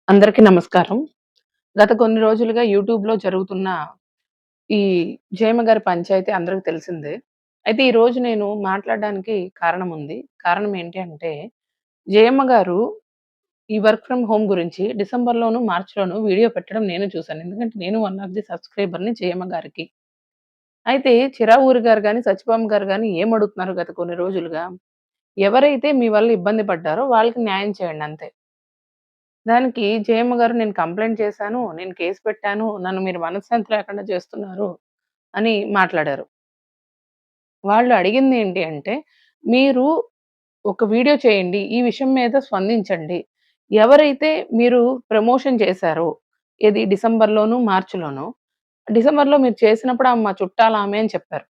అందరికీ నమస్కారం. గత కొన్ని రోజులుగా యూట్యూబ్‌లో జరుగుతున్న ఈ జయమ్మ గారి పంచాయతీ అందరికి తెలిసిందే. అయితే ఈరోజు నేను మాట్లాడడానికి కారణం ఉంది. కారణం ఏంటి అంటే, జయమ్మ గారు ఈ వర్క్ ఫ్రమ్ హోమ్ గురించి డిసెంబర్‌లోను, మార్చ్‌లోను వీడియో పెట్టడం నేను చూసాను. ఎందుకంటే నేను వన్ ఆఫ్ ది సబ్‌స్క్రైబర్‌ని జయమ్మ గారికి. అయితే చిరావూరి గారు గాని, సత్యభామ గారు గాని ఏమడుగుతున్నారు గత కొన్ని రోజులుగా, ఎవరైతే మీ వల్ల ఇబ్బంది పడ్డారో వాళ్ళకి న్యాయం చేయండి అంతే. దానికి జయమ్మ గారు నేను కంప్లెయింట్ చేశాను. నేను కేస్ పెట్టాను. నన్ను మీరు మనశ్శాంతి లేకుండా చేస్తున్నారు అని మాట్లాడారు. వాళ్ళు అడిగిందేంటి అంటే, మీరు ఒక వీడియో చేయండి. ఈ విషయం మీద స్పందించండి. ఎవరైతే మీరు ప్రమోషన్ చేశారో, ఏది డిసెంబర్‌లోను, మార్చ్‌లోను. డిసెంబర్‌లో మీరు చేసినప్పుడు ఆమె మా చుట్టాలామె అని చెప్పారు.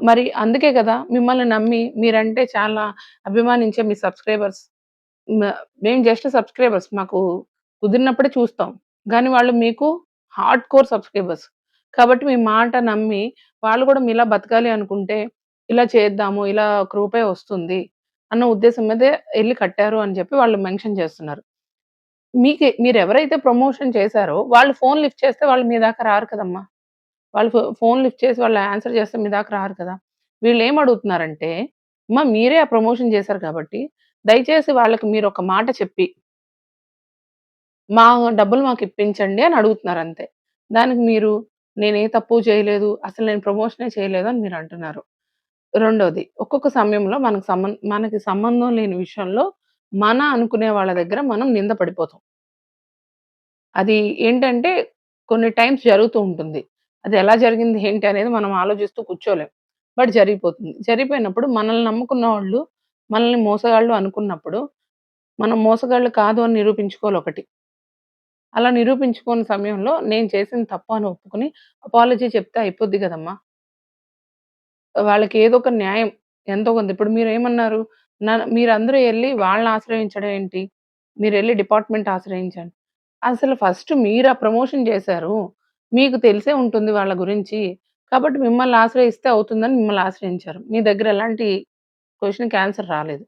మరి అందుకే గదా! మిమ్మల్ని నమ్మి మీరంటే చాలా అభిమానించే మీ సబ్‌స్క్రైబర్స్ మ మేము జస్ట్ సబ్‌స్క్రైబర్స్. మాకు కుదిరినప్పుడే చూస్తాం. గానీ వాళ్ళు మీకు హార్డ్ కోర్ సబ్‌స్క్రైబర్స్. కాబట్టి మీ మాట నమ్మి వాళ్ళు గూడా మీలా బతకాలి అనుకుంటే, ఇలా చేద్దాము, ఇలా ఒక రూపాయి వస్తుంది అన్న ఉద్దేశం మీదే ఎళ్లి కట్టారు అని జెప్పి వాళ్ళు మెన్షన్ చేస్తున్నారు. మీరెవరైతే ప్రమోషన్ చేశారో వాళ్ళు ఫోన్ లిఫ్ట్ చేస్తే వాళ్ళు మీ దాకా రారు కదమ్మా! వాళ్ళు ఫోన్ లిఫ్ట్ చేసి వాళ్ళు ఆన్సర్ చేస్తే మీ దాకా రారు కదా! వీళ్ళేమడుగుతున్నారంటే, అమ్మ మీరే ఆ ప్రమోషన్ చేశారు కాబట్టి, దయచేసి వాళ్ళకి మీరొక మాట చెప్పి, మా డబ్బులు మాకిప్పించండి అని అడుగుతున్నారంతే. దానికి మీరు నేనే తప్పు చేయలేదు. అసలు నేను ప్రమోషనే చేయలేదు అని మీరంటున్నారు. రెండోది ఒక్కొక్క సమయంలో మనకి సంబంధం లేని విషయంలో అనుకునే వాళ్ళ దగ్గర మనం నింద పడిపోతాం. అది ఏంటంటే కొన్ని టైమ్స్ జరుగుతూ ఉంటుంది. అది ఎలా జరిగింది ఏంటి అనేది మనం ఆలోచిస్తూ కూర్చోలేం. బట్ జరిగిపోతుంది. జరిగిపోయినప్పుడు మనల్ని నమ్ముకున్న వాళ్ళు మనల్ని మోసగాళ్ళు అనుకున్నప్పుడు, మనం మోసగాళ్ళు కాదు అని నిరూపించుకోవాలి ఒకటి. అలా నిరూపించుకోని సమయంలో నేను చేసింది తప్పు అని ఒప్పుకొని అపాలజీ చెప్తే అయిపోద్ది గదమ్మా! వాళ్ళకి ఏదో ఒక న్యాయం ఎంతో కొంత ఇప్పుడు మీరేమన్నారు? మీరందరూ ఎళ్లి వాళ్ళని ఆశ్రయించడం ఏంటి? మీరెళ్లి డిపార్ట్‌మెంట్ ఆశ్రయించండి. అసలు ఫస్ట్ మీరు ఆ ప్రమోషన్ చేశారు. మీకు తెలిసే ఉంటుంది వాళ్ళ గురించి. కాబట్టి మిమ్మల్ని ఆశ్రయిస్తే అవుతుందని మిమ్మల్ని ఆశ్రయించారు. మీ దగ్గర ఎలాంటి క్వెషన్‌కి ఆన్సర్ రాలేదు.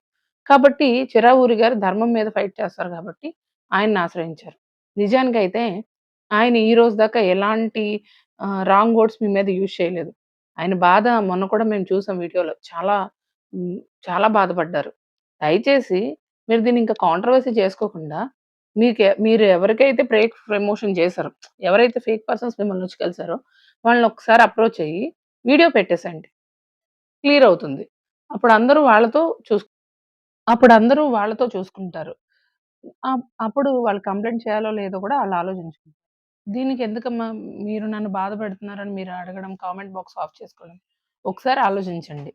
కాబట్టి చిరావూరి గారు ధర్మం మీద ఫైట్ చేస్తారు కాబట్టి ఆయన్ని ఆశ్రయించారు. నిజానికైతే ఆయన ఈ రోజు దాకా ఎలాంటి రాంగ్ వర్డ్స్ మీ మీద యూజ్ చేయలేదు. ఆయన బాధ మొన్న కూడా మేము చూసాం వీడియోలో. హ్మ్. చాలా బాధపడ్డారు. దయచేసి మీరు దీన్ని ఇంకా కాంట్రోవర్సీ చేసుకోకుండా మీరు ఎవరికైతే ప్రమోషన్ చేసారో, ఎవరైతే ఫేక్ పర్సన్స్ మిమ్మల్నొచ్చి కలిసారో వాళ్ళని ఒకసారి అప్రోచ్ అయ్యి వీడియో పెట్టేసేయండి. క్లియర్ అవుతుంది. అప్పుడు అందరూ వాళ్ళతో చూస్ అప్పుడందరూ వాళ్ళతో చూసుకుంటారు. అప్పుడు వాళ్ళు కంప్లెయింట్ చేయాలో లేదో కూడా ఆళ్ళు ఆలోచించుకుంటారు. దీనికెందుకమ్మా మీరు నన్ను బాధ పెడుతున్నారని మీరు అడగడం, కామెంట్ బాక్స్ ఆఫ్ చేసుకోవడం. ఒకసారి ఆలోచించండి.